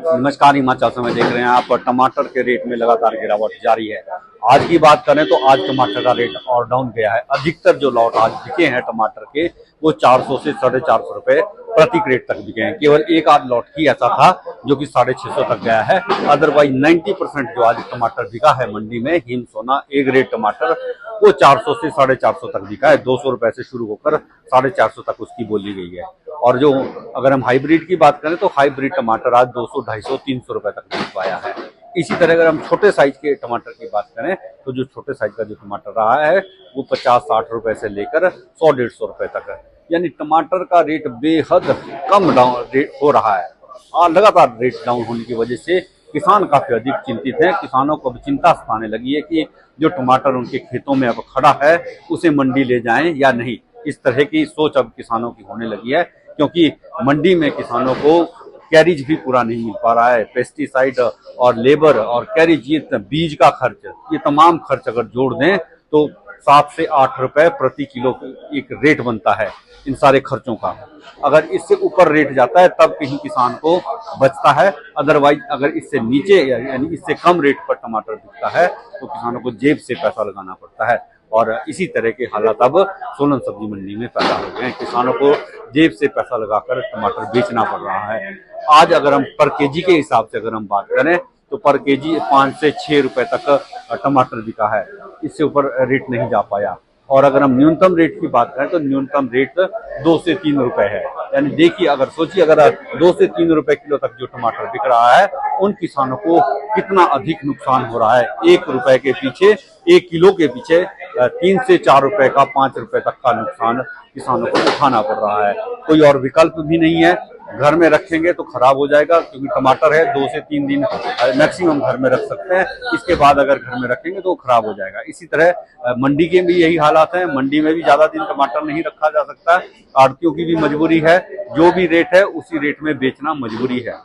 नमस्कार, हिमाचल समय देख रहे हैं आप। टमाटर के रेट में लगातार गिरावट जारी है। आज की बात करें तो आज टमाटर का रेट और डाउन गया है। अधिकतर जो लॉट आज बिके हैं टमाटर के वो 400 से 450 रुपए प्रति क्रेट तक बिके हैं। केवल एक आध लॉट ही ऐसा था जो कि 650 तक गया है। अदरवाइज 90% जो आज टमाटर बिका है मंडी में, हिम सोना ए ग्रेड टमाटर, वो 400 से 450 तक बिका है। 200 रुपए से शुरू होकर 450 तक उसकी बोली गई है। और जो अगर हम हाइब्रिड की बात करें तो हाइब्रिड टमाटर आज 200, 250, 300 रुपए तक बिक पाया है। इसी तरह अगर हम छोटे साइज के टमाटर की बात करें तो जो छोटे साइज का जो टमाटर रहा है वो 50-60 रुपए से लेकर 100-150 रुपए तक है। यानी टमाटर का रेट बेहद कम डाउन रेट हो रहा है। लगातार रेट डाउन होने की वजह से किसान काफी अधिक चिंतित हैं। किसानों को अब चिंता सताने लगी है कि जो टमाटर उनके खेतों में अब खड़ा है उसे मंडी ले जाएं या नहीं। इस तरह की सोच अब किसानों की होने लगी है, क्योंकि मंडी में किसानों को कैरिज भी पूरा नहीं मिल पा रहा है। पेस्टिसाइड और लेबर और कैरिज, ये बीज का खर्च, ये तमाम खर्च अगर जोड़ दें तो 7 से 8 रुपए प्रति किलो एक रेट बनता है इन सारे खर्चों का। अगर इससे ऊपर रेट जाता है तब कहीं किसान को बचता है। अदरवाइज अगर इससे नीचे यानी इससे कम रेट पर टमाटर बिकता है तो किसानों को जेब से पैसा लगाना पड़ता है। और इसी तरह के हालात अब सोलन सब्जी मंडी में पैदा हो गए हैं। किसानों को जेब से पैसा लगाकर टमाटर बेचना पड़ रहा है। आज अगर हम पर केजी के हिसाब से अगर हम बात करें तो पर केजी 5 से 6 रुपए तक टमाटर बिका है। इससे ऊपर रेट नहीं जा पाया। और अगर हम न्यूनतम रेट की बात करें तो न्यूनतम रेट 2 से 3 रुपए है। यानी देखिए, अगर सोचिए अगर 2 से 3 रुपए किलो तक जो टमाटर बिक रहा है उन किसानों को कितना अधिक नुकसान हो रहा है। 1 रुपए के पीछे, 1 किलो के पीछे 3 से 4 रुपए का, 5 रुपए तक का नुकसान किसानों को उठाना पड़ रहा है। कोई और विकल्प भी नहीं है। घर में रखेंगे तो खराब हो जाएगा, क्योंकि टमाटर है 2 से 3 दिन मैक्सिमम घर में रख सकते हैं। इसके बाद अगर घर में रखेंगे तो खराब हो जाएगा। इसी तरह मंडी के भी यही हालात हैं। मंडी में भी ज्यादा दिन टमाटर नहीं रखा जा सकता। आड़तियों की भी मजबूरी है, जो भी रेट है उसी रेट में बेचना मजबूरी है।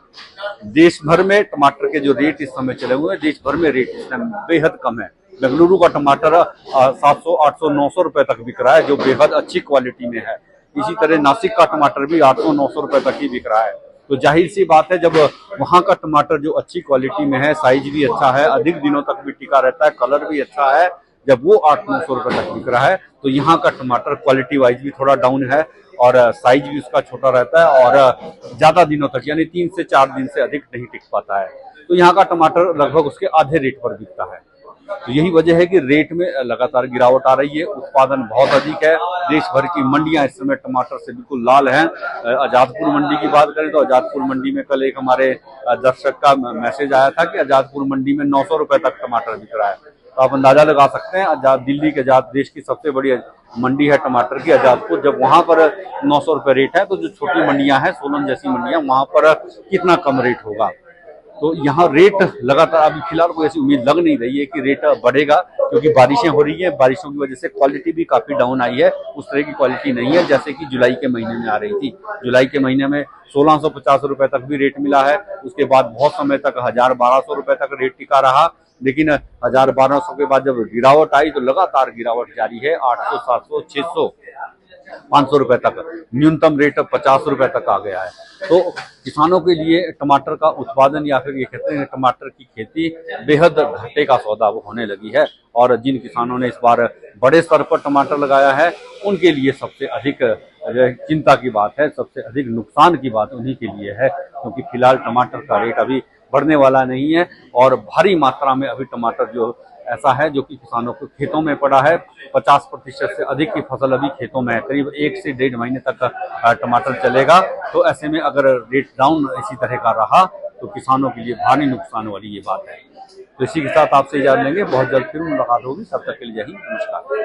देश भर में टमाटर के जो रेट इस समय चले हुए हैं, देश भर में रेट इस समय बेहद कम है। बेंगलुरु का टमाटर 700, 800, 900 रुपए तक बिक रहा है, जो बेहद अच्छी क्वालिटी में है। इसी तरह नासिक का टमाटर भी 800, 900 रुपए तक ही बिक रहा है। तो जाहिर सी बात है, जब वहां का टमाटर जो अच्छी क्वालिटी में है, साइज भी अच्छा है, अधिक दिनों तक भी टिका रहता है, कलर भी अच्छा है, जब वो 800-900 रुपए तक बिक रहा है तो यहाँ का टमाटर क्वालिटी वाइज भी थोड़ा डाउन है और साइज भी उसका छोटा रहता है और ज्यादा दिनों तक यानी 3 से 4 दिन से अधिक नहीं टिक पाता है। तो यहाँ का टमाटर लगभग उसके आधे रेट पर बिकता है। तो यही वजह है कि रेट में लगातार गिरावट आ रही है। उत्पादन बहुत अधिक है। देश भर की मंडियां इस समय टमाटर से बिल्कुल लाल हैं। आजादपुर मंडी की बात करें तो आजादपुर मंडी में कल एक हमारे दर्शक का मैसेज आया था कि आजादपुर मंडी में 900 रुपए तक टमाटर बिक रहा है। तो आप अंदाजा लगा सकते हैं, दिल्ली के देश की सबसे बड़ी मंडी है टमाटर की आजादपुर, जब वहां पर 900 रुपए रेट है तो जो छोटी मंडियां हैं, सोलन जैसी मंडियां, वहां पर कितना कम रेट होगा। तो यहाँ रेट लगातार अभी फिलहाल कोई ऐसी उम्मीद लग नहीं रही है कि रेट बढ़ेगा, क्योंकि बारिशें हो रही है। बारिशों की वजह से क्वालिटी भी काफी डाउन आई है। उस तरह की क्वालिटी नहीं है जैसे कि जुलाई के महीने में आ रही थी। जुलाई के महीने में 1650 रुपए तक भी रेट मिला है। उसके बाद बहुत समय तक 1000-1200 रुपए तक रेट टिका रहा। लेकिन 1000-1200 के बाद जब गिरावट आई तो लगातार गिरावट जारी है। 800, 700, 600, 500 रुपए तक, न्यूनतम रेट 50 रुपए तक आ गया है। तो किसानों के लिए टमाटर का उत्पादन या फिर ये कहते हैं टमाटर की खेती बेहद घाटे का सौदा वो होने लगी है। और जिन किसानों ने इस बार बड़े स्तर पर टमाटर लगाया है उनके लिए सबसे अधिक चिंता की बात है, सबसे अधिक नुकसान की बात उन्हीं के लिए है, क्योंकि फिलहाल टमाटर का रेट अभी बढ़ने वाला नहीं है। और भारी मात्रा में अभी टमाटर जो ऐसा है जो कि किसानों को खेतों में पड़ा है। 50% से अधिक की फसल अभी खेतों में है। करीब 1 से 1.5 महीने तक टमाटर चलेगा। तो ऐसे में अगर रेट डाउन इसी तरह का रहा तो किसानों के लिए भारी नुकसान वाली ये बात है। तो इसी के साथ आपसे इजाजत लेंगे। बहुत जल्द फिर मुलाकात होगी। तब तक के लिए जय हिंद, नमस्कार।